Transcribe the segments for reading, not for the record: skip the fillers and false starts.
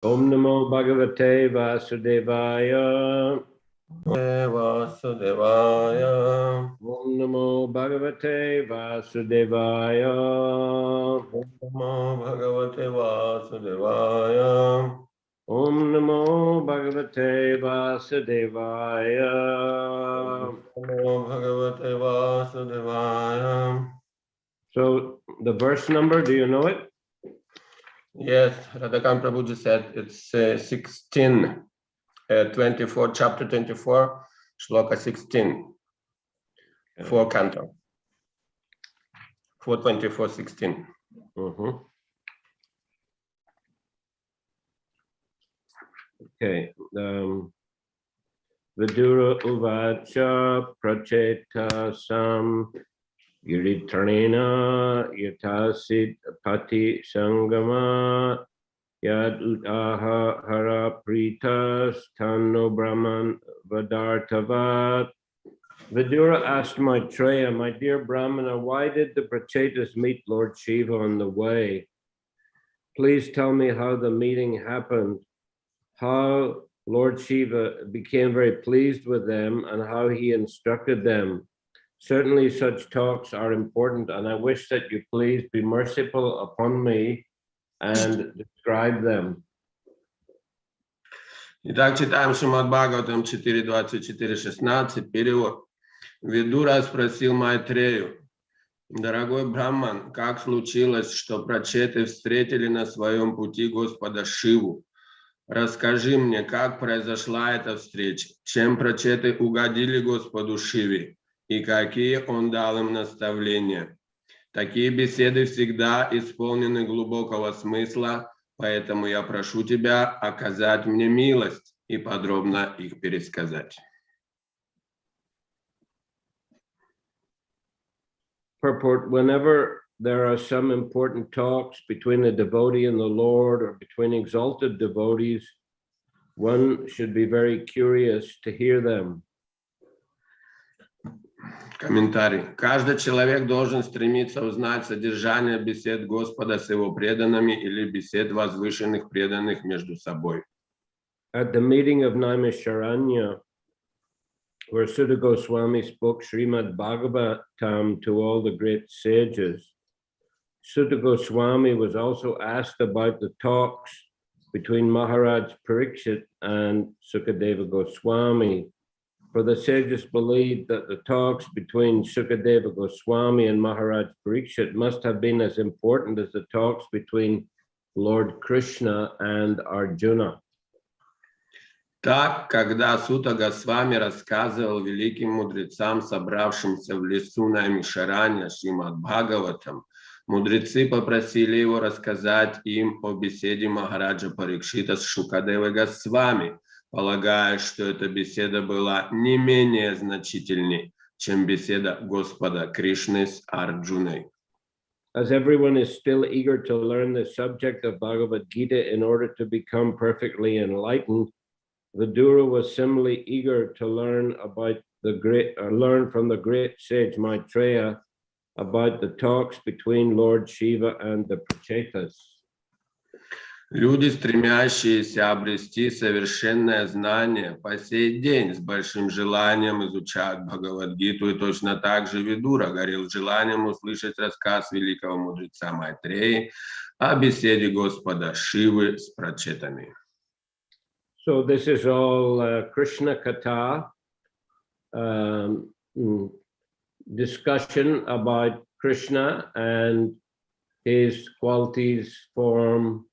Om Namo Bhagavate Vasudevaya. Vasudevaya. Om Namo Bhagavate Vasudevaya. Om Namo Bhagavate Vasudevaya. Om Namo Bhagavate Vasudevaya. Om Namo Bhagavate Vasudevaya. So the verse number, do you know it? Yes, Radhakant Prabhuji said it's 16, 24, chapter 24, shloka 16, 4 canto, 4:24:16. Okay. Vidura Uvacha Pracheta Sam Yuritranena Yatasid Pati Sangama Yad Utaha Hara Pritas Tanno Brahman Vadartavat. Vidura asked Maitreya, my dear Brahmana, why did the Prachetas meet Lord Shiva on the way? Please tell me how the meeting happened, how Lord Shiva became very pleased with them, and how he instructed them. Certainly such talks are important, and I wish that you please be merciful upon me and describe them. Итак, читаем Шримад Бхагаватам 4.24.16, перевод. Видура спросил Майтрею: дорогой Брахман, как случилось, что прачеты встретили на своем пути Господа Шиву? Расскажи мне, как произошла эта встреча, чем прачеты угодили Господу Шиве и какие он дал им наставления. Такие беседы всегда исполнены глубокого смысла, поэтому я прошу тебя оказать мне милость и подробно их пересказать. Purport: whenever there are some important talks between a devotee and the Lord, or between exalted devotees, one should be very curious to hear them. Комментарий. Каждый человек должен стремиться узнать содержание бесед Господа с его преданными или бесед возвышенных преданных между собой. At the meeting of Naimisharanya, where Sutta Goswami spoke Srimad Bhagavatam to all the great sages, Sutta Goswami was also asked about the talks between Maharaj Parikshit and Sukadeva Goswami. For the sages believed that the talks between Sukadeva Goswami and Maharaj Parikshit must have been as important as the talks between Lord Krishna and Arjuna. Так, когда Сута Госвами рассказывал великим мудрецам, собравшимся в лесу Наймишарanya Шримад Бхагаватам, мудрецы попросили его рассказать им о беседе Махараджа Парикшита с Шукадевой Госвами, полагая, что эта беседа была не менее значительной, чем беседа Господа Кришны с Арджуной. As everyone is still eager to learn the subject of Bhagavad Gita in order to become perfectly enlightened, Vidura was similarly eager to learn from the great sage Maitreya about the talks between Lord Shiva and the Prachetas. Люди, стремящиеся обрести совершенное знание, по сей день с большим желанием изучают Бхагавад-гиту, и точно так же Видура горел желанием услышать рассказ великого мудреца Майтреи о беседе Господа Шивы с прачетами. So this is all Krishna Katha, discussion about Krishna and his qualities, form,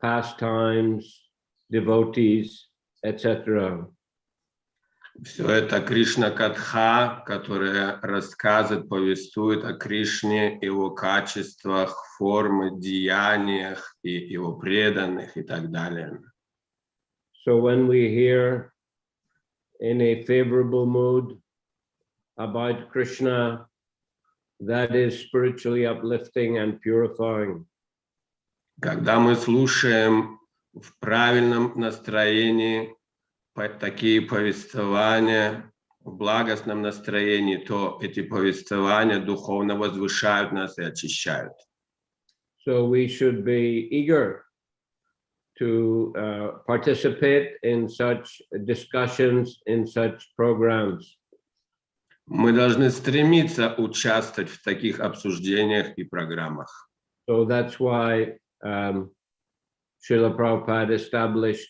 pastimes, devotees, etc. Все это Кришна Катха, которая рассказывает, повествует о Кришне, его качествах, форме, деяниях и его преданных и так далее. So when we hear in a favorable mood about Krishna, that is spiritually uplifting and purifying. Когда мы слушаем в правильном настроении такие повествования, в благостном настроении, то эти повествования духовно возвышают нас и очищают. So we should be eager to participate in such discussions, in such programs. Мы должны стремиться участвовать в таких обсуждениях и программах. So that's why Srila Prabhupada established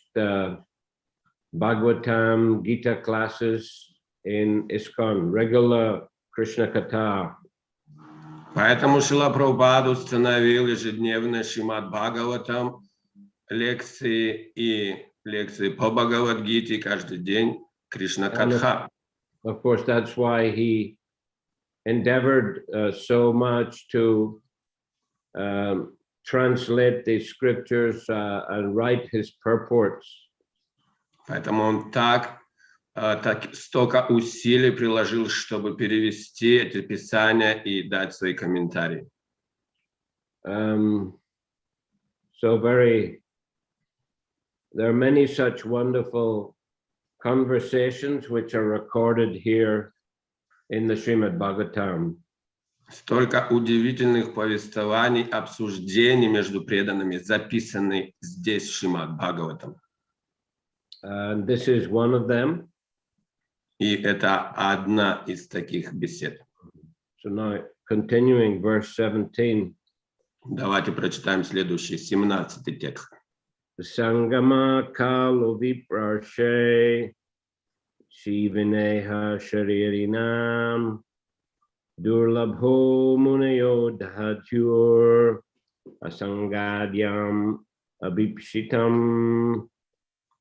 Bhagavatam Gita classes in ISKCON, regular Krishna Katha. Поэтому Шрила Прабхупада установил ежедневно Шримад Бхагаватам, лекции и лекции по Бхагавад-гите каждый день Кришна Катха. Of course, that's why he endeavored so much to translate the scriptures and write his purports. Поэтому он столько усилий приложил, чтобы перевести эти писания и дать свои комментарии. So there are many such wonderful conversations which are recorded here in the Srimad Bhagavatam. Столько удивительных повествований, обсуждений между преданными записаны здесь, в Шримад Бхагаватам. And this is one of them. И это одна из таких бесед. So now, continuing verse 17. Давайте прочитаем следующий, 17 текст. Sangama kalu viprarshe shivineha sharirinam durlabho munayo dhatyur asangadyam abhipshitam.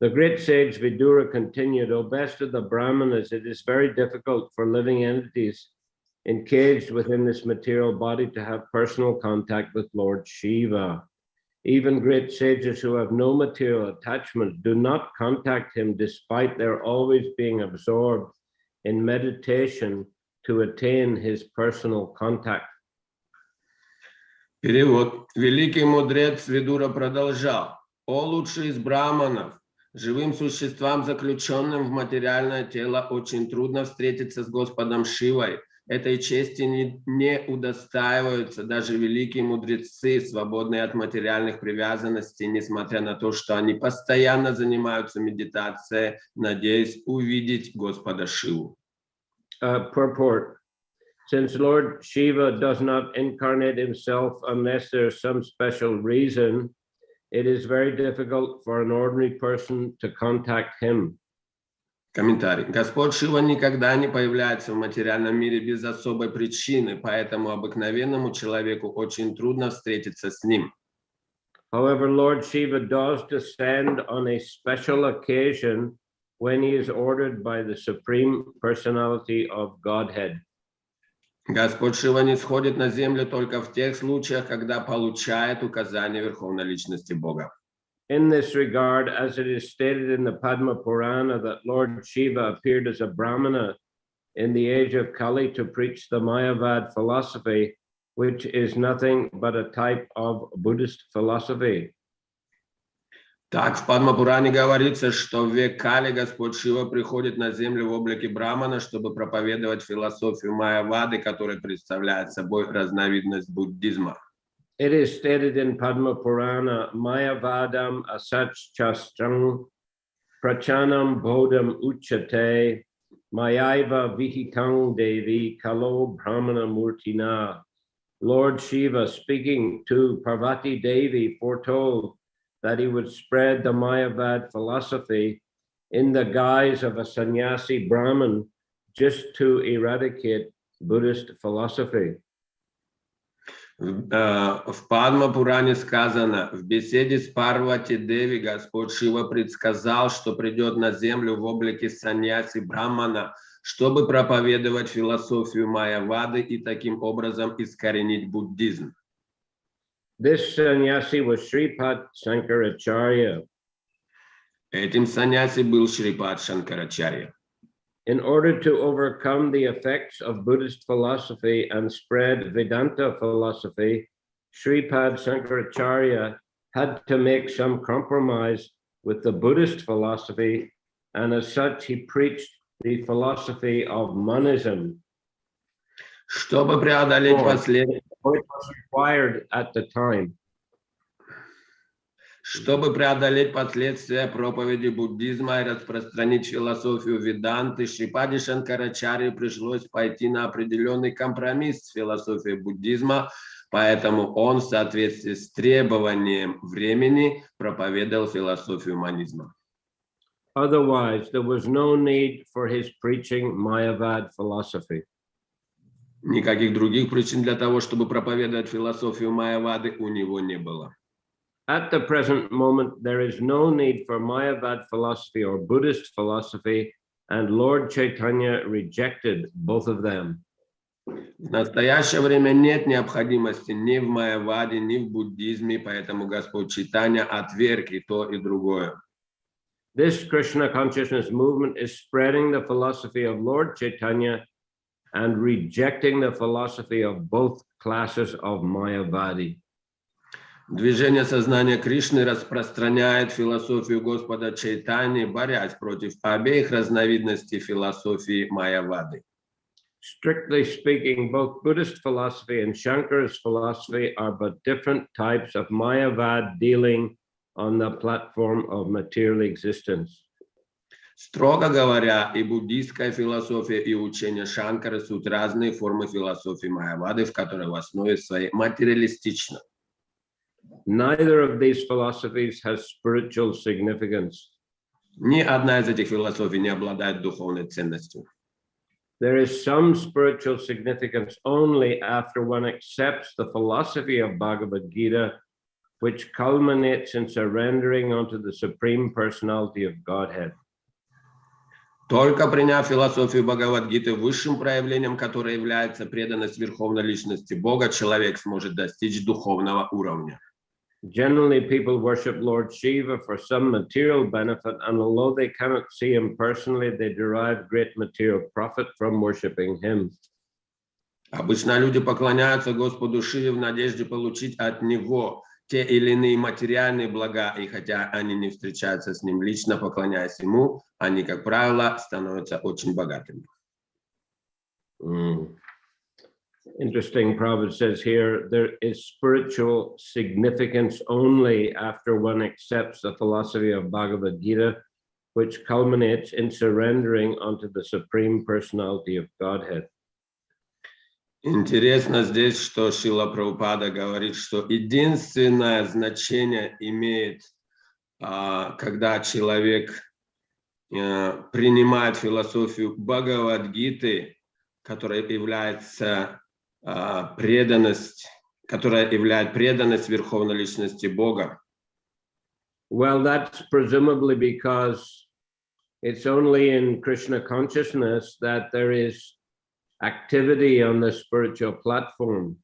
The great sage Vidura continued, O best of the Brahmanas, it is very difficult for living entities encaged within this material body to have personal contact with Lord Shiva. Even great sages who have no material attachment do not contact him despite their always being absorbed in meditation to attain his personal contact. Перевод. Великий мудрец Видура продолжал. О лучший из браманов, живым существам, заключенным в материальное тело, очень трудно встретиться с Господом Шивой. Этой чести не удостаиваются даже великие мудрецы, свободные от материальных привязанностей, несмотря на то, что они постоянно занимаются медитацией, надеясь увидеть Господа Шиву. Purport. Since Lord Shiva does not incarnate himself unless there's some special reason, it is very difficult for an ordinary person to contact him. Комментарий. Господь Шива никогда не появляется в материальном мире без особой причины, поэтому обыкновенному человеку очень трудно встретиться с ним. However, Lord Shiva does descend on a special occasion when he is ordered by the Supreme Personality of Godhead. Господь Шива не сходит на землю только в тех случаях, когда получает указания Верховной Личности Бога. In this regard, as it is stated in the Padma Purana that Lord Shiva appeared as a Brahmana in the age of Kali to preach the Mayavad philosophy, which is nothing but a type of Buddhist philosophy. Так, в Падма-Пуране говорится, что в век Кали Господь Шива приходит на землю в облике Брамана, чтобы проповедовать философию Майявады, которая представляет собой разновидность буддизма. It is stated in Padma Purana, Mayavadam asachchastrang prachanam bodham uchate mayaiva vihitang devi kalo brahmana murtina. Lord Shiva, speaking to Parvati Devi, foretold that he would spread the Mayavad philosophy in the guise of a sannyasi Brahmin just to eradicate Buddhist philosophy. В Падма-Пуране сказано, в беседе с Парвати Деви Господь Шива предсказал, что придет на землю в облике саньяси Брахмана, чтобы проповедовать философию Майявады и таким образом искоренить буддизм. This sannyasi was Sripad Sankaracharya. Этим саньяси был Шрипад Шанкарачарья. In order to overcome the effects of Buddhist philosophy and spread Vedanta philosophy, Sripad Sankaracharya had to make some compromise with the Buddhist philosophy, and as such, he preached the philosophy of monism. Чтобы преодолеть последствия, It was required at the time. Чтобы преодолеть последствия проповеди буддизма и распространить философию Веданты, Шрипади Шанкарачарье пришлось пойти на определенный компромисс с философией буддизма, поэтому он в соответствии с требованием времени проповедовал философию манизма. Otherwise, there was no need for his preaching Mayavad philosophy. Никаких других причин для того, чтобы проповедовать философию Майявады, у него не было. At the present moment, there is no need for Mayavad philosophy or Buddhist philosophy, and Lord Chaitanya rejected both of them. В настоящее время нет необходимости ни в Майяваде, ни в буддизме, поэтому Господь Чайтанья отверг и то, и другое. This Krishna consciousness movement is spreading the philosophy of Lord Chaitanya and rejecting the philosophy of both classes of Mayavadi. Движение сознания Кришны распространяет философию Господа Чайтаньи, борясь против обеих разновидностей философии Майявады. Strictly speaking, both Buddhist philosophy and Shankara's philosophy are but different types of Mayavad dealing on the platform of material existence. Строго говоря, и буддийская философия, и учение Шанкары суть разные формы философии Майявады, в которой в основе своей материалистична. Neither of these philosophies has spiritual significance. Ни одна из этих философий не обладает духовной ценностью. There is some spiritual significance only after one accepts the philosophy of Bhagavad Gita, which culminates in surrendering unto the Supreme Personality of Godhead. Только приняв философию Бхагавад-гиты высшим проявлением, которое является преданность Верховной Личности Бога, человек сможет достичь духовного уровня. Generally, people worship Lord Shiva for some material benefit, and although they cannot see him personally, they derive great material profit from worshiping him. Обычно люди поклоняются Господу Шиве в надежде получить от него те или иные материальные блага, и хотя они не встречаются с ним лично, поклоняясь ему, они, как правило, становятся очень богатыми. Interesting, Prabhupada says here, there is spiritual significance only after one accepts the philosophy of Bhagavad Gita, which culminates in surrendering unto the Supreme Personality of Godhead. Интересно здесь, что Шрила Прабхупада говорит, что единственное значение имеет, когда человек принимает философию Бхагавад-гиты, которая является преданность, которая являет преданность Верховной Личности Бога. Well, that's presumably because it's only in Krishna consciousness that there is activity on the spiritual platform.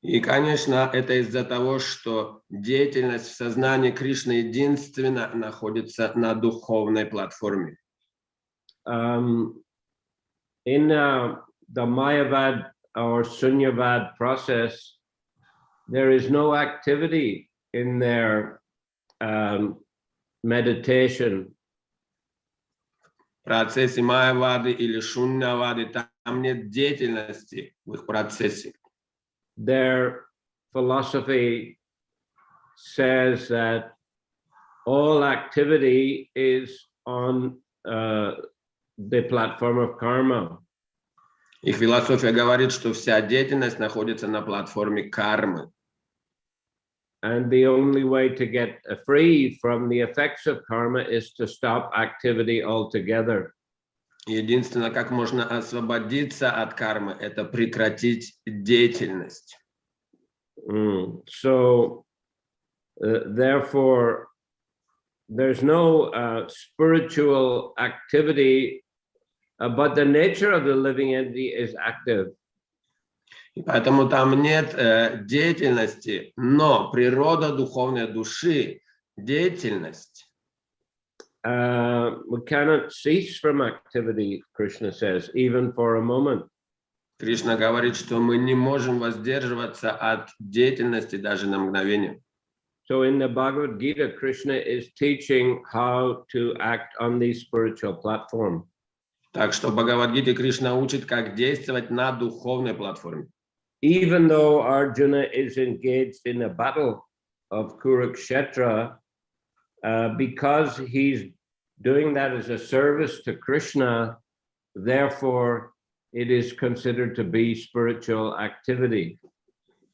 И, конечно, это из-за того, что деятельность в сознании Кришны единственно находится на духовной платформе. In the Mayavad or Sunyavad process, there is no activity in their meditation. В процессе Майявады или Шуньявады там нет деятельности в их процессе. Their philosophy says that all activity is on the platform of karma. Их философия говорит, что вся деятельность находится на платформе кармы. And the only way to get free from the effects of karma is to stop activity altogether. Единственное, как можно освободиться от кармы, это прекратить деятельность. So, therefore, there's no spiritual activity, but the nature of the living entity is active. И поэтому там нет деятельности, но природа духовной души, деятельность. We cannot cease from activity, Krishna says, even for a moment. Кришна говорит, что мы не можем воздерживаться от деятельности даже на мгновение. So in the Bhagavad Gita, Krishna is teaching how to act on the spiritual platform. Так что в Бхагавад-гите Кришна учит, как действовать на духовной платформе. Even though Arjuna is engaged in a battle of Kurukshetra, because he's doing that as a service to Krishna, therefore it is considered to be spiritual activity.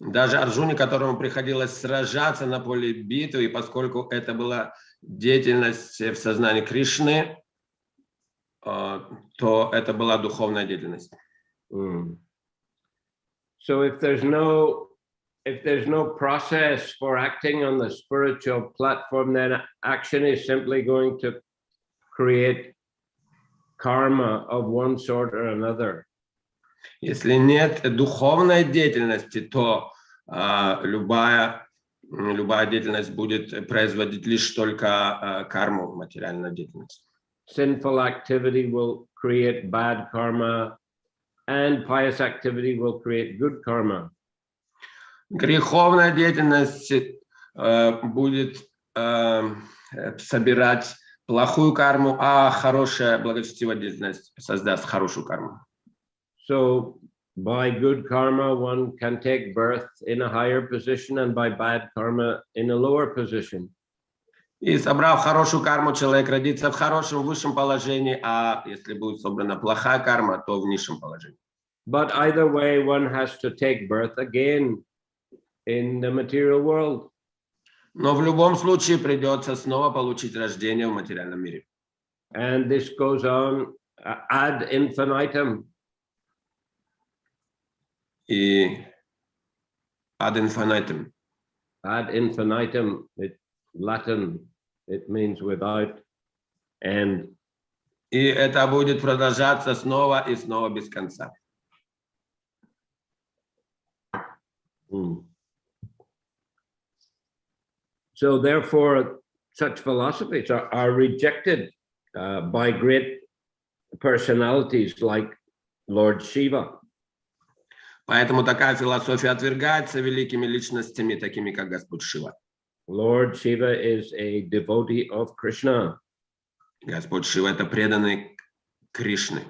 Даже Арджуне, которому приходилось сражаться на поле битвы, и поскольку это была деятельность в сознании Кришны, то это была духовная деятельность. So if there's no process for acting on the spiritual platform, then action is simply going to create karma of one sort or another. Если нет духовной деятельности, то любая деятельность будет производить лишь только карму, материальную деятельность. Sinful activity will create bad karma, and pious activity will create good karma. Греховная деятельность будет собирать плохую карму, а хорошая благочестивая деятельность создаст хорошую карму. So by good karma, one can take birth in a higher position, and by bad karma in a lower position. И собрав хорошую карму, человек родится в хорошем, высшем положении, а если будет собрана плохая карма, то в низшем положении. But either way, one has to take birth again in the material world. Но в любом случае придется снова получить рождение в материальном мире. And this goes on ad infinitum. И ad infinitum. Ad infinitum, Latin, it means without end. И это будет продолжаться снова и снова без конца. So therefore, such philosophies are rejected by great personalities like Lord Shiva. Поэтому такая философия отвергается великими личностями, такими как Господь Шива. Lord Shiva is a devotee of Krishna. Господь Шива — это преданный Кришны.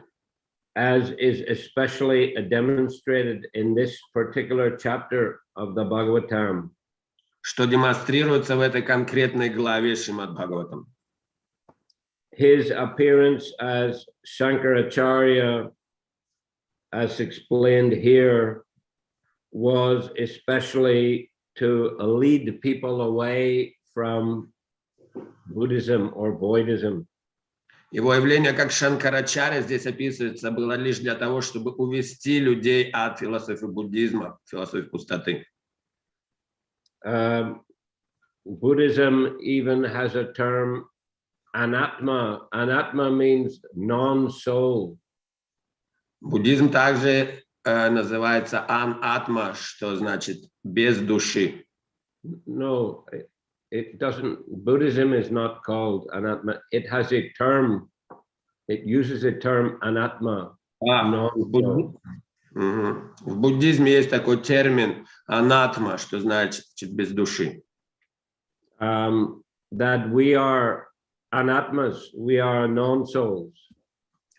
As is especially demonstrated in this particular chapter of the Bhagavatam. Что демонстрируется в этой конкретной главе Шримад Бхагаватам. His appearance as Shankaracharya, as explained here, was especially to lead people away from Buddhism or Voidism. Его явление как Шанкарачарья здесь описывается было лишь для того, чтобы увести людей от философии буддизма, философии пустоты. Buddhism even has a term anatma. Anatma means non-soul. Буддизм также называется анатма, что значит без души. No, it doesn't. Buddhism is not called anatma. It has a term. It uses a term anatma. Non-soul. В буддизме есть такой термин анатма, что значит без души. That we are anatmas, we are non-souls.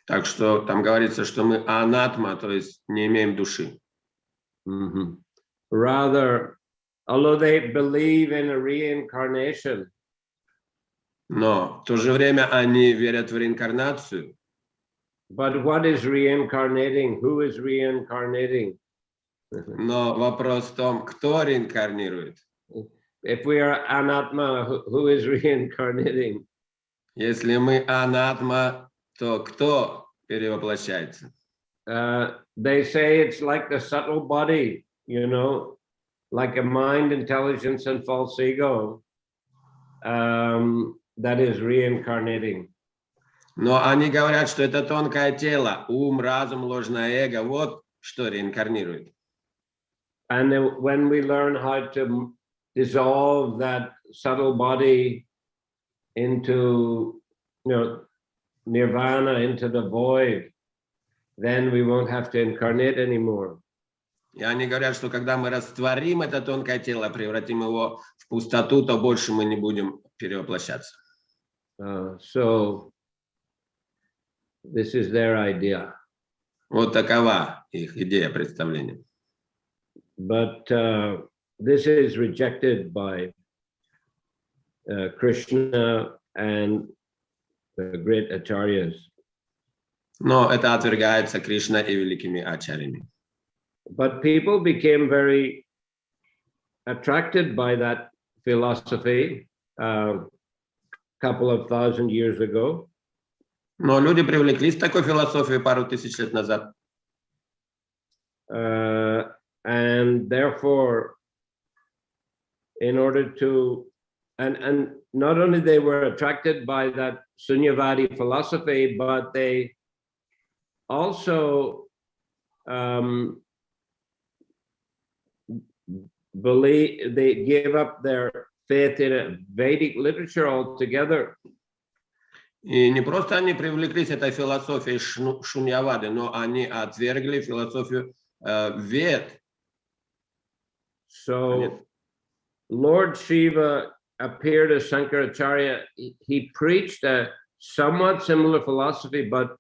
Так что там говорится, что мы анатма, то есть не имеем души. Rather, although they believe in a reincarnation, но в то же время они верят в реинкарнацию. But what is reincarnating? Who is reincarnating? Но вопрос в том, кто реинкарнирует. If we are anatma, who is reincarnating? Если мы анатма, то кто перевоплощается? They say it's like the subtle body, you know, like a mind, intelligence, and false ego that is reincarnating. Но они говорят, что это тонкое тело, ум, разум, ложное эго, вот что реинкарнирует. And then when we learn how to dissolve that subtle body into, you know, nirvana, into the void, then we won't have to incarnate anymore. И они говорят, что когда мы растворим это тонкое тело, превратим его в пустоту, то больше мы не будем перевоплощаться. So this is their idea. Вот такова их идея, представление. But this is rejected by Krishna and the great acharyas. Но это отвергается Кришна и великими ачарьями. But people became very attracted by that philosophy a couple of thousand years ago. Но люди привлеклись к такой философии пару тысяч лет назад. And therefore, in order to, and not only they were attracted by that Sunyavadi philosophy, but they also believe, they gave up their faith in Vedic literature altogether. И не просто они привлеклись этой философией Шуньявады, но они отвергли философию Вед. So Lord Shiva appeared as Shankaracharya. He preached a somewhat similar philosophy, but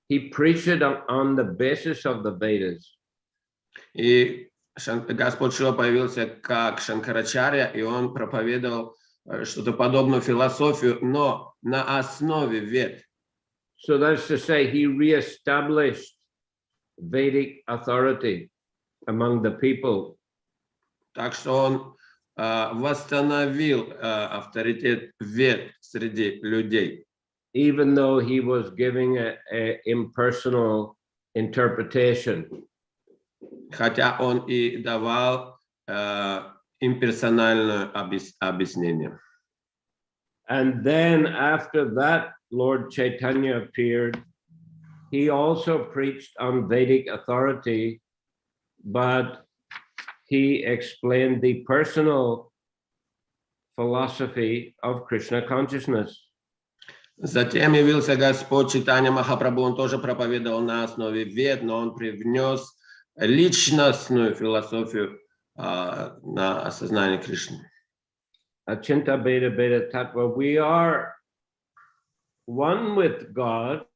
he preached it on the basis of the Vedas. И Господь Шива появился как Шанкарачарья, и он проповедовал что-то подобную философию, но на основе Вед. So that's to say, he reestablished Vedic authority among the people. Так что он восстановил авторитет Вед среди людей. Even though he was giving a impersonal interpretation. Хотя он и давал имперсональное объяснение. And then after that, Lord Chaitanya appeared. He also preached on Vedic authority, but he explained the personal philosophy of Krishna consciousness. Затем явился Господь Чайтанья Махапрабху, он тоже проповедовал на основе Вед, но он привнес личностную философию на осознание Кришны. Achinta Beda Beda Tattva, we are one with God.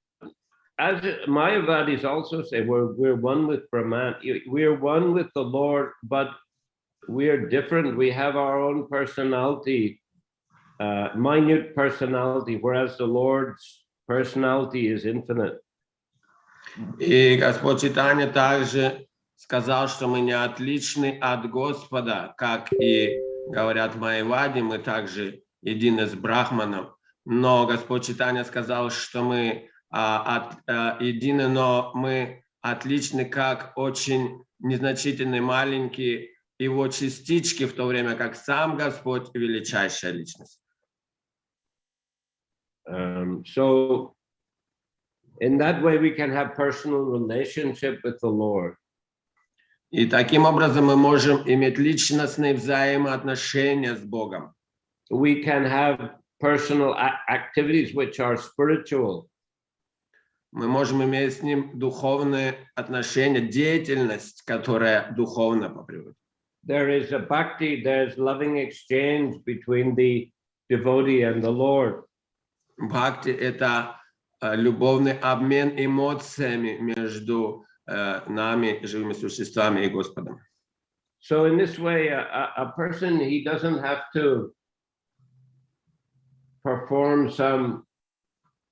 As Mayavadis also say, we're one with Brahman. We're one with the Lord, but we're different. We have our own personality, minute personality, whereas the Lord's personality is infinite. И Господь Чайтанья также сказал, что мы не отличны от Господа, как и говорят Майявади, мы также едины с Брахманом. Но Господь Чайтанья сказал, что мы едины, но мы отличны, как очень незначительные маленькие его частички, в то время как сам Господь величайшая личность. So in that way we can have personal relationship with the Lord. И таким образом мы можем иметь личностные взаимоотношения с Богом. We can have personal activities which are spiritual. Мы можем иметь с ним духовные отношения, деятельность, которая духовна по природе. There is a bhakti, there's loving exchange between the devotee and the Lord. Бхакти – это любовный обмен эмоциями между нами, живыми существами, и Господом. So in this way, a person, he doesn't have to perform some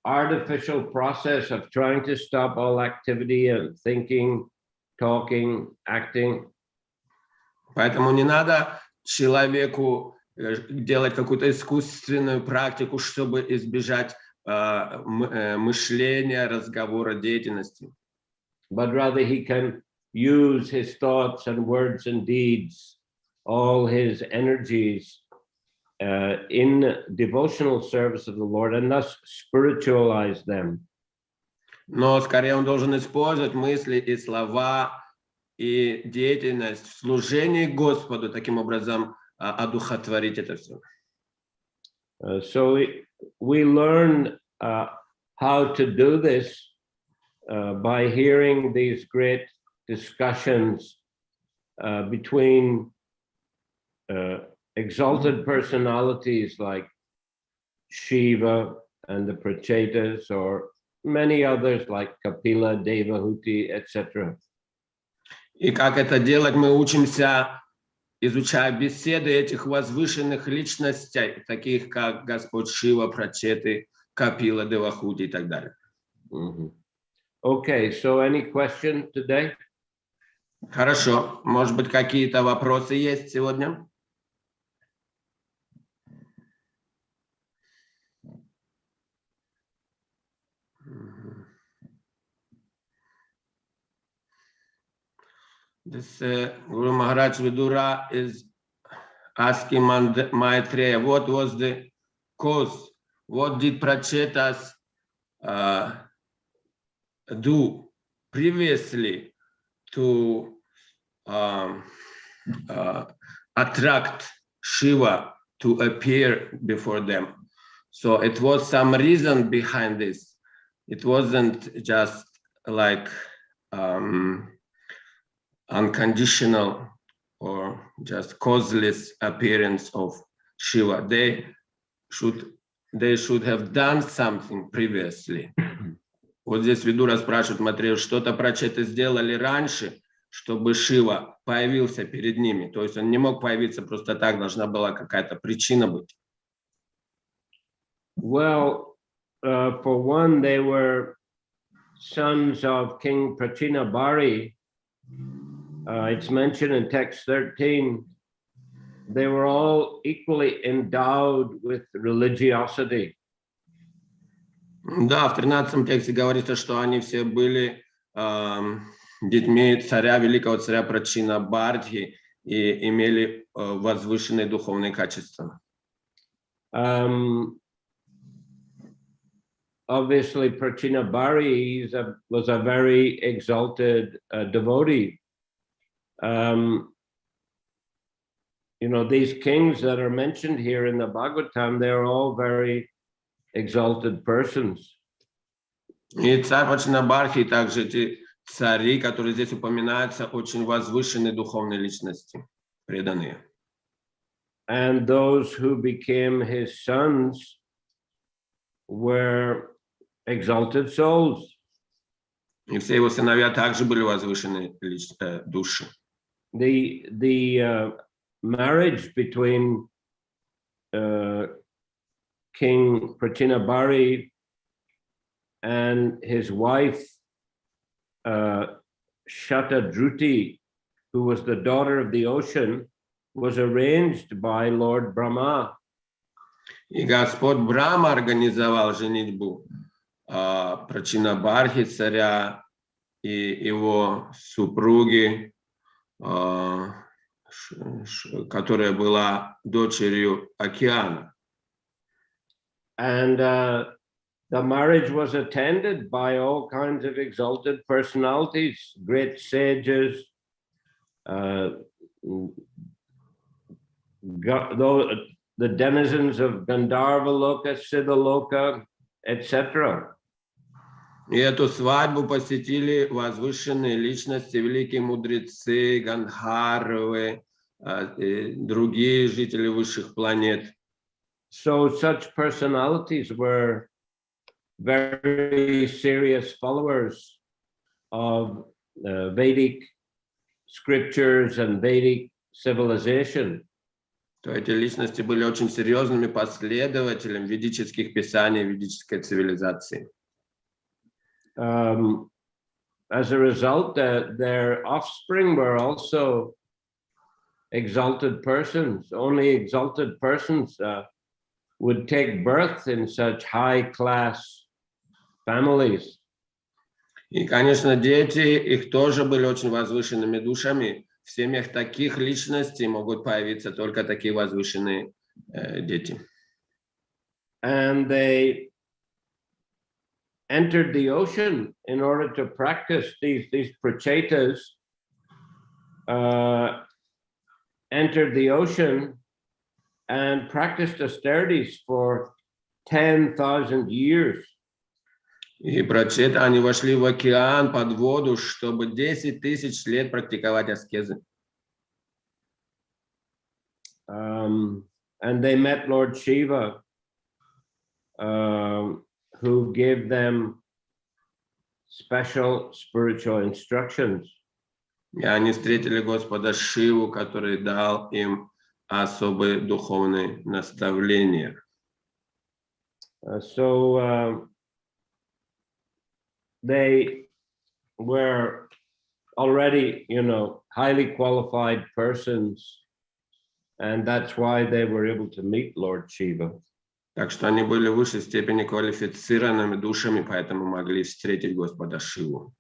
artificial process of trying to stop all activity and thinking, talking, acting. Поэтому не надо человеку делать какую-то искусственную практику, чтобы избежать мышления, разговора, деятельности. But rather he can use his thoughts and words and deeds, all his energies in devotional service of the Lord, and thus spiritualize them. Но скорее он должен использовать мысли и слова и деятельность в служении Господу, таким образом одухотворить это все. So we learn how to do this by hearing these great discussions between exalted personalities like Shiva and the Prachetas, or many others like Kapila, Devahuti, etc. И как это делать, мы учимся изучая беседы этих возвышенных личностей, таких как Господь Шива, Прачеты, Капила, Девахути и так далее. Okay, so any question today? Хорошо. Может быть, какие-то вопросы есть сегодня? This Guru Maharaj Vidura is asking Maitreya, what was the cause? What did Prachetas do previously to attract Shiva to appear before them? So it was some reason behind this. It wasn't just like unconditional or just causeless appearance of Shiva. They should have done something previously. Вот здесь Видура спрашивает Матрею, что-то Прачеты сделали раньше, чтобы Шива появился перед ними. То есть он не мог появиться просто так, должна была какая-то причина быть. Well, for one, they were sons of King Prachinabhari. It's mentioned in text 13. They were all equally endowed with religiosity. Да, в 13 тексте говорится, что они все были детьми царя, великого царя Прачинабхарти и имели возвышенные духовные качества. Obviously, Prachinabhari was a very exalted devotee. You know, these kings that are mentioned here in the Bhagavatam, they're all very exalted persons. И царь Прачинабхарти, и также эти цари, которые здесь упоминаются, очень возвышенные духовные личности, преданные. And those who became his sons were exalted souls. И все его сыновья также были возвышенные души. The marriage between King Prachinabhari and his wife Shatadruti, who was the daughter of the ocean, was arranged by Lord Brahma. И Господь Брахма организовал женитьбу Прачинабхарти, царя, и его супруги, которая была дочерью океана. And the marriage was attended by all kinds of exalted personalities, great sages, the denizens of Gandharva Loka, Siddha Loka, etc. И эту свадьбу посетили возвышенные личности, великие мудрецы, Гандхарвы, другие жители высших планет. So such personalities were very serious followers of Vedic scriptures and Vedic civilization. То эти личности были очень серьезными последователями ведических писаний, ведической цивилизации. As a result, their offspring were also exalted persons. Only exalted persons would take birth in such high-class families. И, конечно, дети, их тоже были очень возвышенными душами. В семьях таких личностей могут появиться только такие возвышенные дети. And they entered the ocean in order to practice these prachetas, entered the ocean and practiced austerities for 10,000 years. И прачеты, они вошли в океан под воду, чтобы 10 тысяч лет практиковать аскезы. And they met Lord Shiva, who gave them special spiritual instructions. И они встретили Господа Шиву, который дал им особые духовные наставления. So they were already, highly qualified persons, and that's why they were able to meet Lord Shiva. Так что они были в высшей степени квалифицированными душами, поэтому могли встретить Господа Шиву.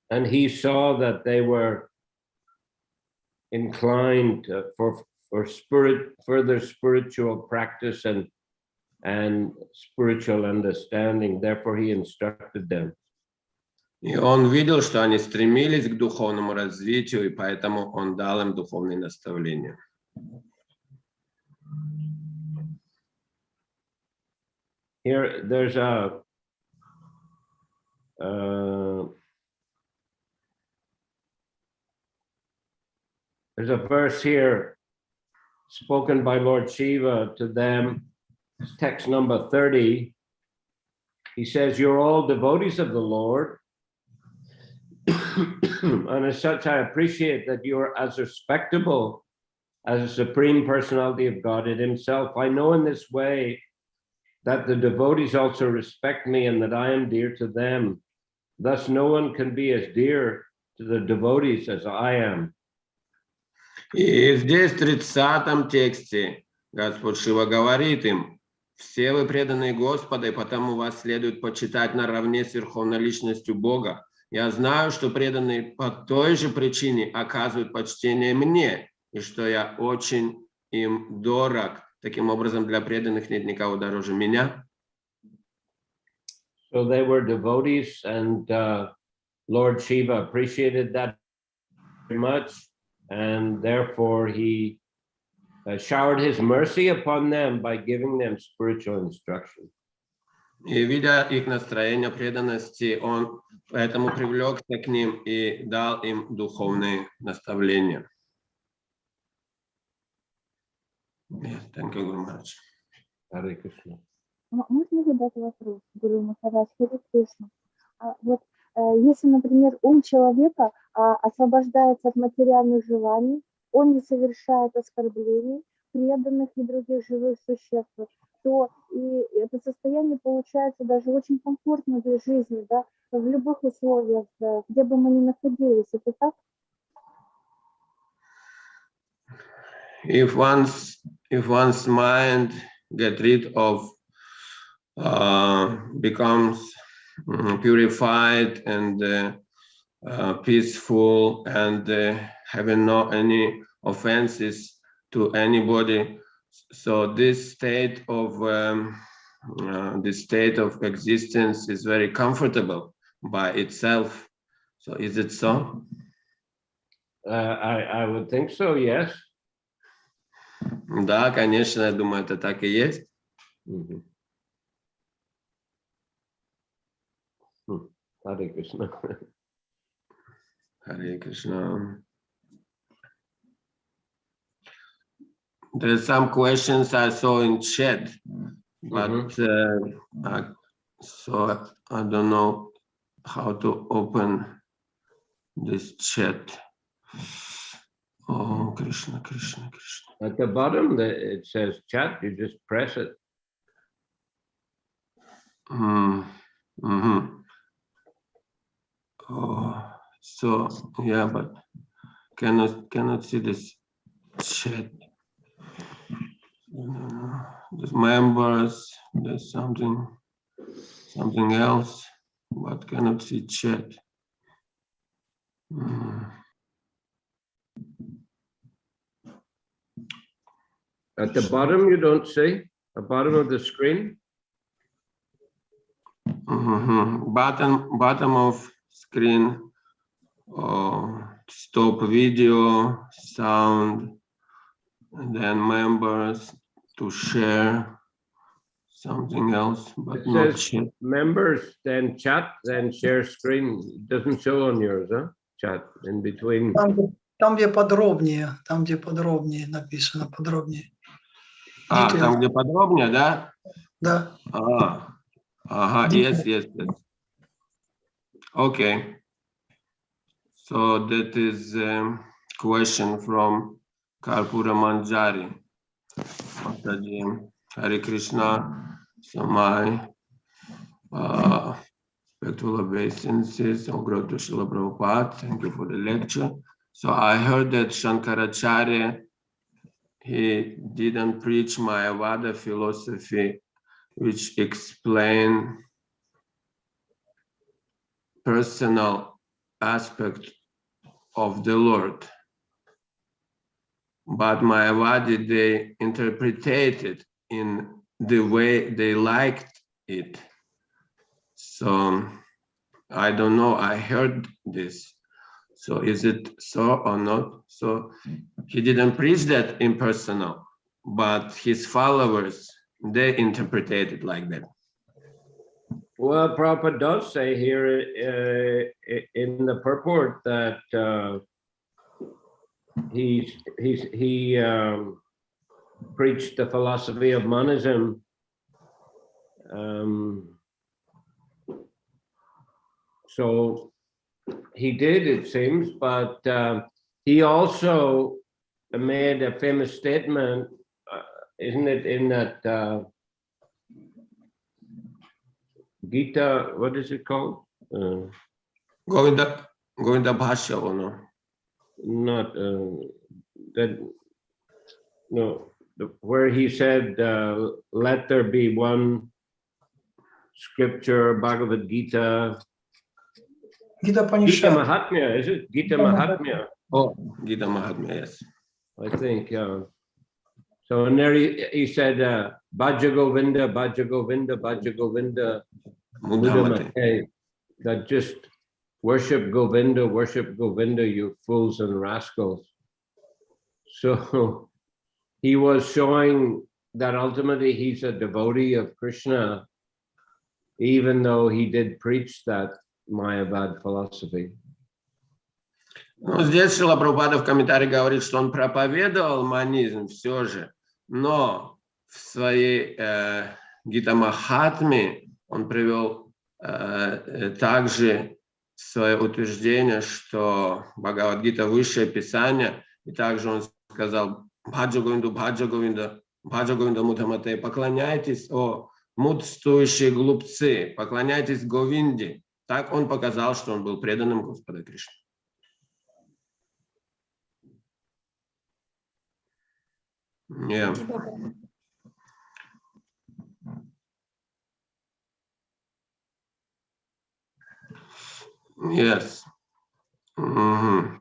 And he saw that they were inclined for further spiritual practice and spiritual understanding. Therefore, he instructed them. И он видел, что они стремились к духовному развитию, и поэтому он дал им духовные наставления. Here, there's a verse here spoken by Lord Shiva to them, text number 30. He says, "You're all devotees of the Lord, and as such, I appreciate that you're as respectable as a supreme personality of God himself. I know in this way that the devotees also respect me and that I am dear to them. Thus, no one can be as dear to the devotees as I am." И здесь в 30-м тексте Господь Шива говорит им: «Все вы преданные Господа, и потому вас следует почитать наравне с Верховной Личностью Бога. Я знаю, что преданные по той же причине оказывают почтение мне, и что я очень им дорог. Таким образом, для преданных нет никого дороже меня». So they were devotees, and Lord Shiva appreciated that very much, and therefore he showered his mercy upon them by giving them spiritual instruction. И видя их настроение преданности, он поэтому привлекся к ним и дал им духовные наставления. Thank you very much. Hare Krishna. Можно задать вопрос, Гуру Махарадж, Харе Кришна? Вот если, например, ум человека освобождается от материальных желаний, он не совершает оскорблений преданных и других живых существ, то и это состояние получается даже очень комфортно для жизни, да, в любых условиях, где бы мы ни находились. Это так? If one's mind get rid of becomes purified and peaceful and having no any offenses to anybody, so this state of existence is very comfortable by itself. So is it so? I would think so, yes. Да, конечно, я думаю, это так и есть. Hare Krishna. Hare Krishna. There's some questions I saw in chat, but so I don't know how to open this chat. Oh, Krishna, Krishna, Krishna. At the bottom, it says chat. You just press it. Oh, so yeah, but cannot see this chat. There's members. There's something else, but cannot see chat. At the bottom, you don't see? The bottom of the screen? Bottom of screen. Stop video, sound, and then members to share something else, but It not says chat. members, then chat, then share screen. It doesn't show on yours, huh? Chat in between. Там, где подробнее написано, подробнее. Там, где подробнее, да? Да. Yes. Okay. So that is a question from Karpura Manjari. Mataji, Hare Krishna. So my respectful obeisances, all glory to Srila Prabhupada. Thank you for the lecture. So I heard that Shankaracharya, he didn't preach Mayavada philosophy, which explain personal aspect of the Lord. But Mayavadi, they interpreted it in the way they liked it. So I don't know, I heard this. So is it so or not? So he didn't preach that impersonal, but his followers, they interpreted it like that. Well, Prabhupada does say here in the purport that he preached the philosophy of monism. So he did, it seems, but he also made a famous statement, isn't it, in that Gita, what is it called? Govinda Bhashya or no? Not that, no, where he said, let there be one scripture, Bhagavad Gita. Gita Gita Panishad. Mahatmya, is it? Gita Gita Mahatmya, Oh, Gita Mahatmya, yes. I think. So in there he said, Bhaja Govinda, Bhaja Govinda, Bhaja Govinda, Mudamate. Mudamate, that just worship Govinda, you fools and rascals. So he was showing that ultimately he's a devotee of Krishna, even though he did preach that Mayavad philosophy. Ну, здесь Шрила Прабхупада в комментарии говорит, что он проповедовал монизм все же, но в своей Гита Махатме он привел также свое утверждение, что Бхагавад-гита высшее писание, и также он сказал Бхаджа Говинду, Бхаджа Говинда, Бхаджа Говинда Мудхамате, поклоняйтесь, о мудствующие глупцы, поклоняйтесь Говинде. Так он показал, что он был преданным Господа Кришны. Yeah. Yes. Mm-hmm.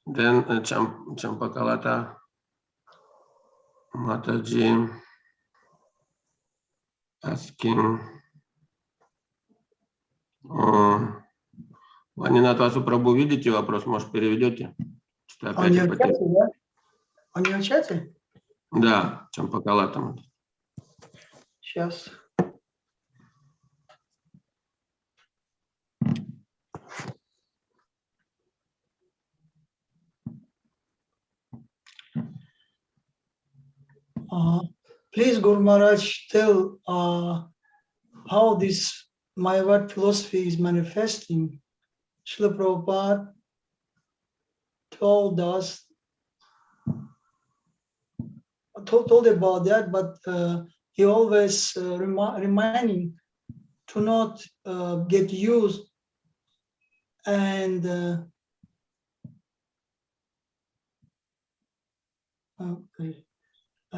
Then Champakalata Mataji asking Ванинатвасу Прабху, видите вопрос, может, переведете? Что Он не опять в чате, да? Он не в чате? Да, Champakalata. Сейчас. Please, Guru Maharaj, tell how this Mayavad philosophy is manifesting. Srila Prabhupada told about that, but he always reminding to not get used and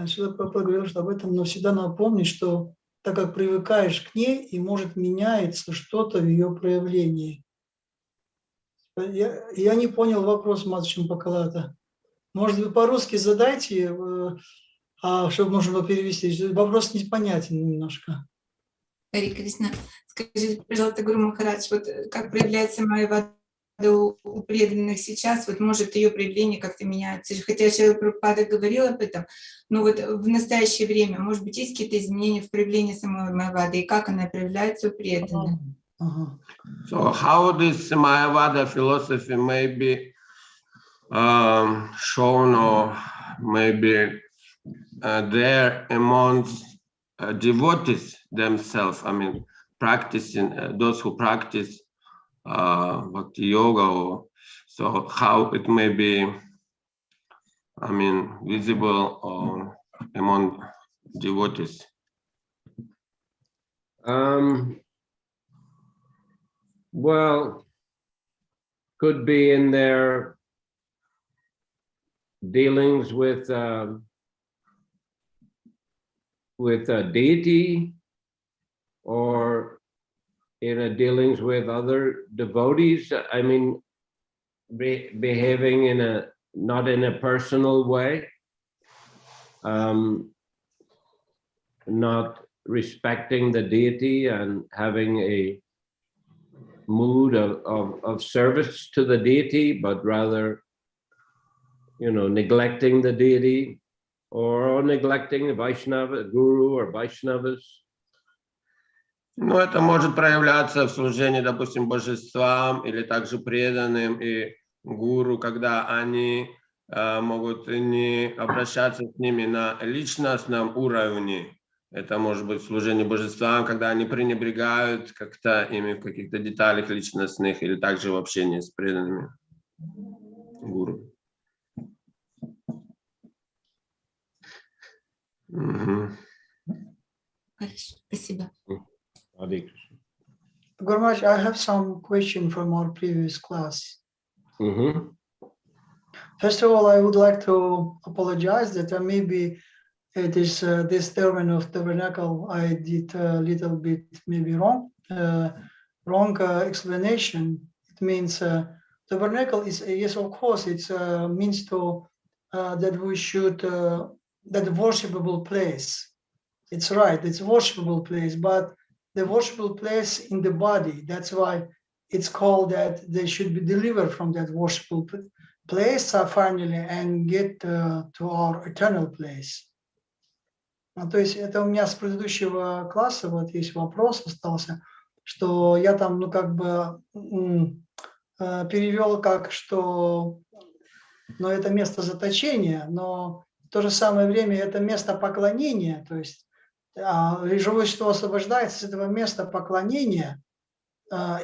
Шрила Прабхупада говорил, что об этом, но всегда напомни, что так как привыкаешь к ней, и может меняется что-то в ее проявлении. Я не понял вопрос, Мата Чампакалата. Может, вы по-русски задайте, чтобы можно было перевести. Вопрос непонятен немножко. Харе Кришна, скажите, пожалуйста, Гуру Махарадж, вот как проявляется Майявада у преданных сейчас, вот может ее проявление как-то меняется, хотя Шрила Прабхупада говорил об этом, но вот в настоящее время, может быть, есть какие-то изменения в проявлении самой Майявады, и как она проявляется у преданных? So how this Mayavada philosophy may be shown or maybe there amongst devotees themselves, I mean, practicing, those who practice what yoga, so how it may be, I mean, visible among devotees? Well, could be in their dealings with a deity, or in a dealings with other devotees. I mean, behaving in a not in a personal way, not respecting the deity and having a mood of service to the deity, but rather, neglecting the deity or neglecting Vaishnava, Guru or Vaishnavas. Ну, это может проявляться в служении, допустим, божествам или также преданным и гуру, когда они могут не обращаться с ними на личностном уровне. Это может быть служение божествам, когда они пренебрегают как-то ими в каких-то деталях личностных или также в общении с преданными гуру. Хорошо, спасибо. Guru Maharaj, I have some question from our previous class. First of all, I would like to apologize that maybe it is this term of tabernacle I did a little bit maybe wrong explanation. It means tabernacle is, yes, of course, it means to that we should that worshipable place. It's right, it's worshipable place, but the worshipable place in the body. That's why it's called that they should be delivered from that worshipable place finally and get to our eternal place. То есть это у меня с предыдущего класса вот есть вопрос остался, что я там, перевел как, что, это место заточения, но в то же самое время это место поклонения, то есть живое существо освобождается с этого места поклонения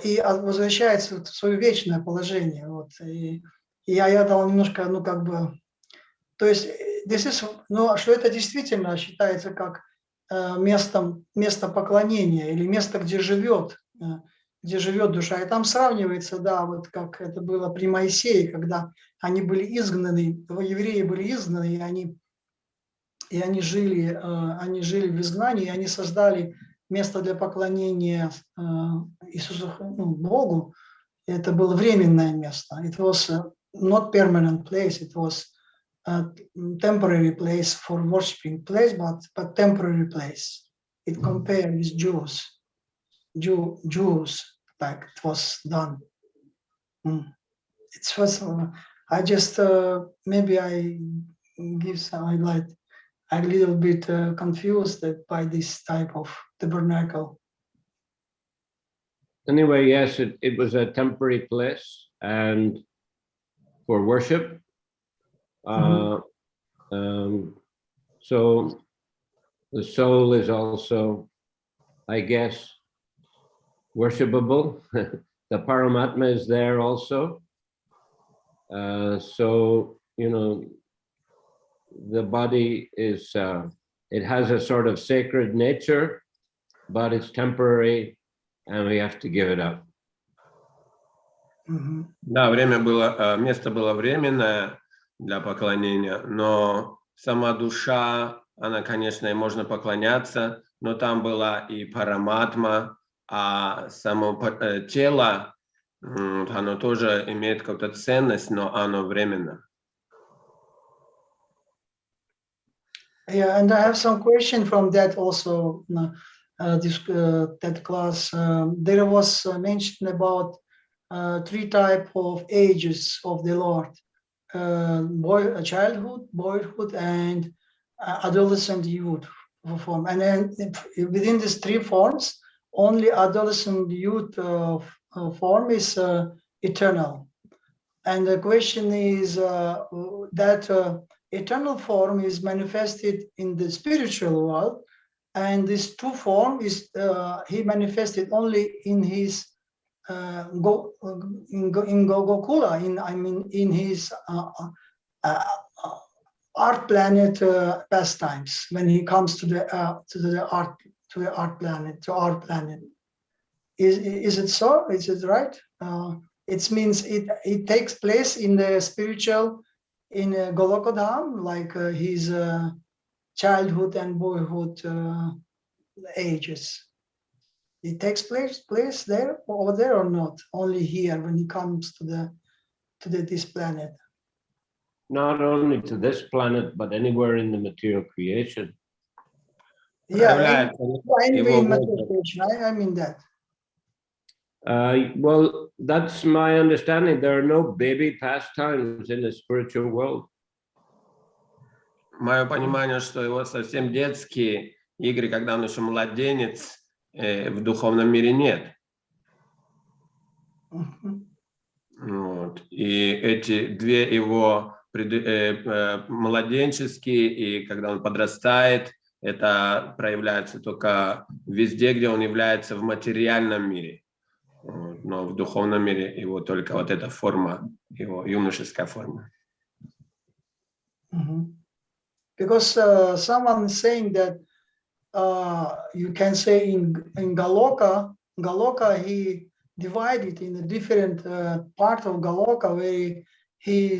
и возвращается в свое вечное положение. Вот. И я дал немножко, то есть что это действительно считается как место поклонения или место, где живет душа. И там сравнивается, да, вот как это было при Моисее, когда они были изгнаны, евреи были изгнаны, и они жили в изгнании, и они создали место для поклонения Иисусу, Богу. И это было временное место. It was not permanent place, it was a temporary place for worshiping place, but temporary place. It compared with Jews, like it was done. It was. I just maybe I give some highlight. I'm a little bit confused by this type of tabernacle. Anyway, yes, it was a temporary place and for worship. So the soul is also, I guess, worshipable. The Paramatma is there also. So, the body is, it has a sort of sacred nature, but it's temporary and we have to give it up. Да, место было временное для поклонения, но сама душа, она, конечно, и можно поклоняться, но там была и параматма, а само тело, оно тоже имеет какую-то ценность, но оно временно. Yeah, and I have some question from that also, that class. There was mentioned about 3 types of ages of the Lord: childhood, boyhood, and adolescent youth form. And then within these 3 forms, only adolescent youth form is eternal. And the question is that eternal form is manifested in the spiritual world, and this 2 form is he manifested only in his in Gokula, in his art planet pastimes, when he comes to the art planet, to our planet. Is it so? Is it right? It means it takes place in the spiritual, in Golokodham, like his childhood and boyhood ages. It takes place there, over there, or not? Only here when he comes to this planet. Not only to this planet, but anywhere in the material creation. Yeah, Проявляется anyway, его in возраст. manifestation, I mean that. Well, that's my understanding. There are no baby pastimes in the spiritual world. Мое понимание, что его совсем детские игры, когда он еще младенец, в духовном мире нет. Mhm. Вот. И эти две его младенческие, и когда он подрастает, это проявляется только везде, где он является в материальном мире. Вот. Но в духовном мире его только вот эта форма, его юношеская форма. Mhm. Because someone is saying that you can say in Galoka he divided in a different part of Galoka where he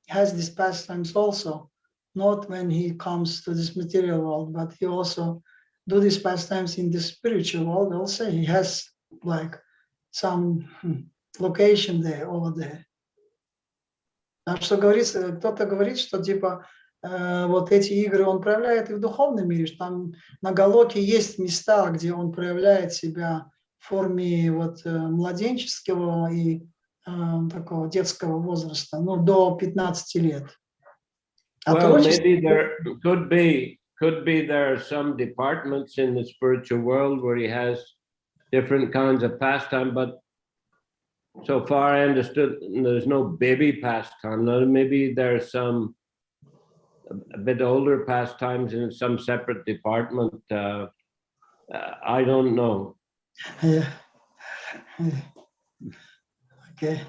has these pastimes also, not when he comes to this material world, but he also do these pastimes in the spiritual world also. He has like some location there, over there. Так что говорится, кто-то говорит, что типа вот эти игры он проявляет и в духовном мире, что там на Галоке есть места, где он проявляет себя в форме вот младенческого и такого детского возраста, ну, до 15 лет. Well, maybe there could be there are some departments in the spiritual world where he has different kinds of pastime, but so far I understood there's no baby pastime. Maybe there's some a bit older pastimes in some separate department. I don't know. Yeah. Okay.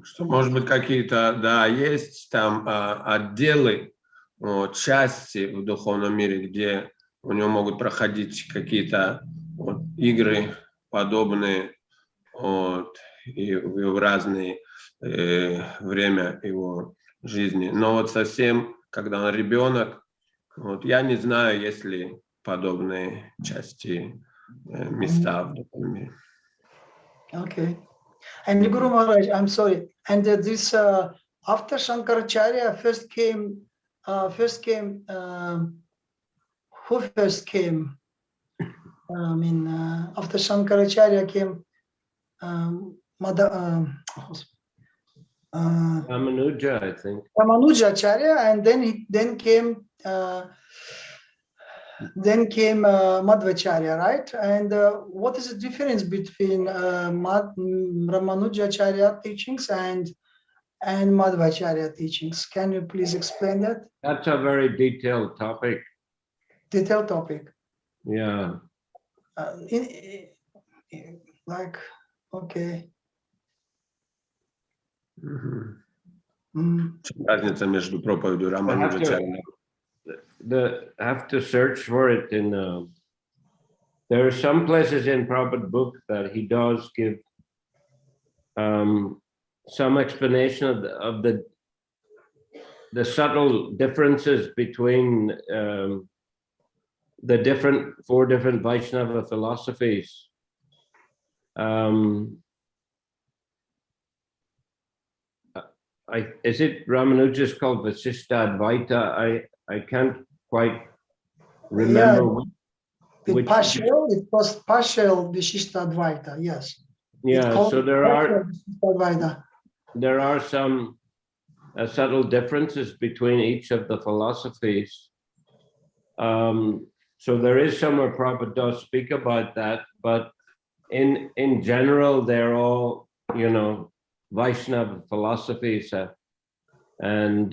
Что, может быть, какие-то, да, есть там отделы, вот, части в духовном мире, где у него могут проходить какие-то вот, игры подобные вот, и в разные время его жизни. Но вот совсем, когда он ребенок, вот, я не знаю, есть ли подобные части, места в духовном мире. Okay. And Guru Maharaj, I'm sorry. And this after Shankaracharya first came. Who first came? I mean, after Shankaracharya came Ramanuja, I think. Ramanujacharya, and then came Madhvacharya, right? And what is the difference between Ramanujacharya teachings and Madhvacharya teachings? Can you please explain that? That's a very detailed topic. Detailed topic. Yeah. Like, okay. Разница между проповедью Рамануджачарьи. Have to search for it in. There are some places in Prabhupada book that he does give some explanation of the subtle differences between the four different Vaishnava philosophies. Is it Ramanuja's called Vasishtha Advaita? I can't quite remember. Yeah, which it was partial Vishishta Advaita, yes. Yeah, so there are some subtle differences between each of the philosophies. So there is somewhere Prabhupada does speak about that, but in general, they're all, Vaishnava philosophies, and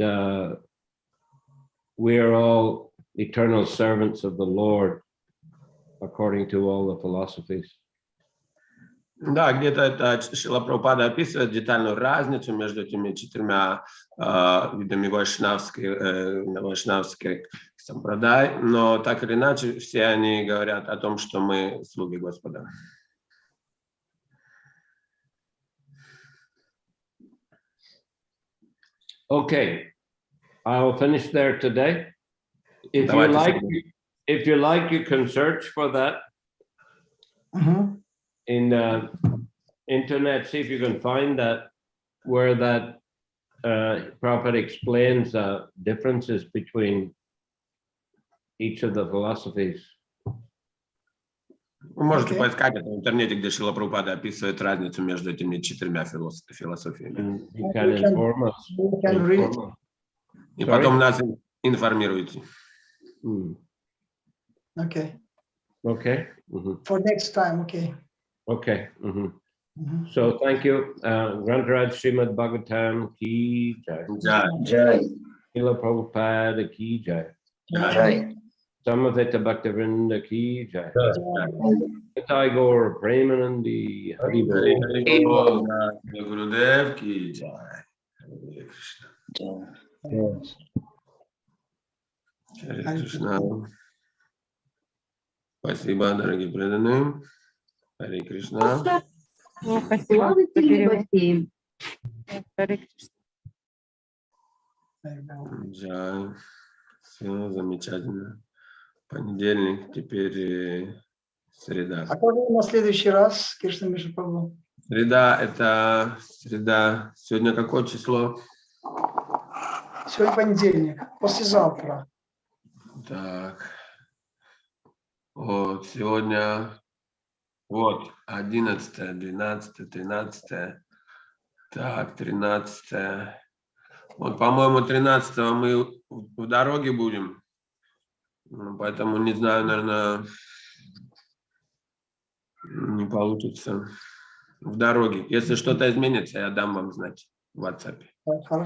we are all eternal servants of the Lord, according to all the philosophies. Да, где-то это Шрила Прабхупада описывает детальную разницу между этими четырьмя видами вайшнавской сампрадай, но так или иначе все они говорят о том, что мы слуги Господа. Okay, I'll finish there today. If you Давайте like, сегодня. if you like, you can search for that Мгм. in the internet. See if you can find that where that Prabhupada explains the differences between each of the philosophies. Вы можете Окей. поискать это в интернете, где Шрила Прабхупада описывает разницу между этими четырьмя философиями. And you You can can- inform us. You can read. inform us. И Sorry? потом нас информируете. Mm. Okay. Okay. Mhm. For next time, okay. Okay. Mhm. Мгм. So thank you. Grantaraj Srimad Bhagavatam ki jai. Джай. Jai, Srila Prabhupada ki jai. Jai, Samaveta Bhaktivinoda ki jai. Nitai Gaur Premanandi Hari Bol. Хари Бол, Jai Гурудев ки джай. Харе Кришна. Jai. Харе Кришна. Спасибо, дорогие преданные. Харе Кришна. Спасибо за перевод. Харе Кришна. Джай. Все замечательно. Понедельник, теперь среда. А когда на следующий раз, Кришна Миша Прабху? Среда, это среда. Сегодня какое число? Сегодня понедельник, послезавтра. Так. Вот, сегодня, вот, 11, 12, 13. Так, 13. Вот, по-моему, 13 мы в дороге будем. Поэтому, не знаю, наверное, не получится. В дороге. Если что-то изменится, я дам вам знать в WhatsApp. Хорошо.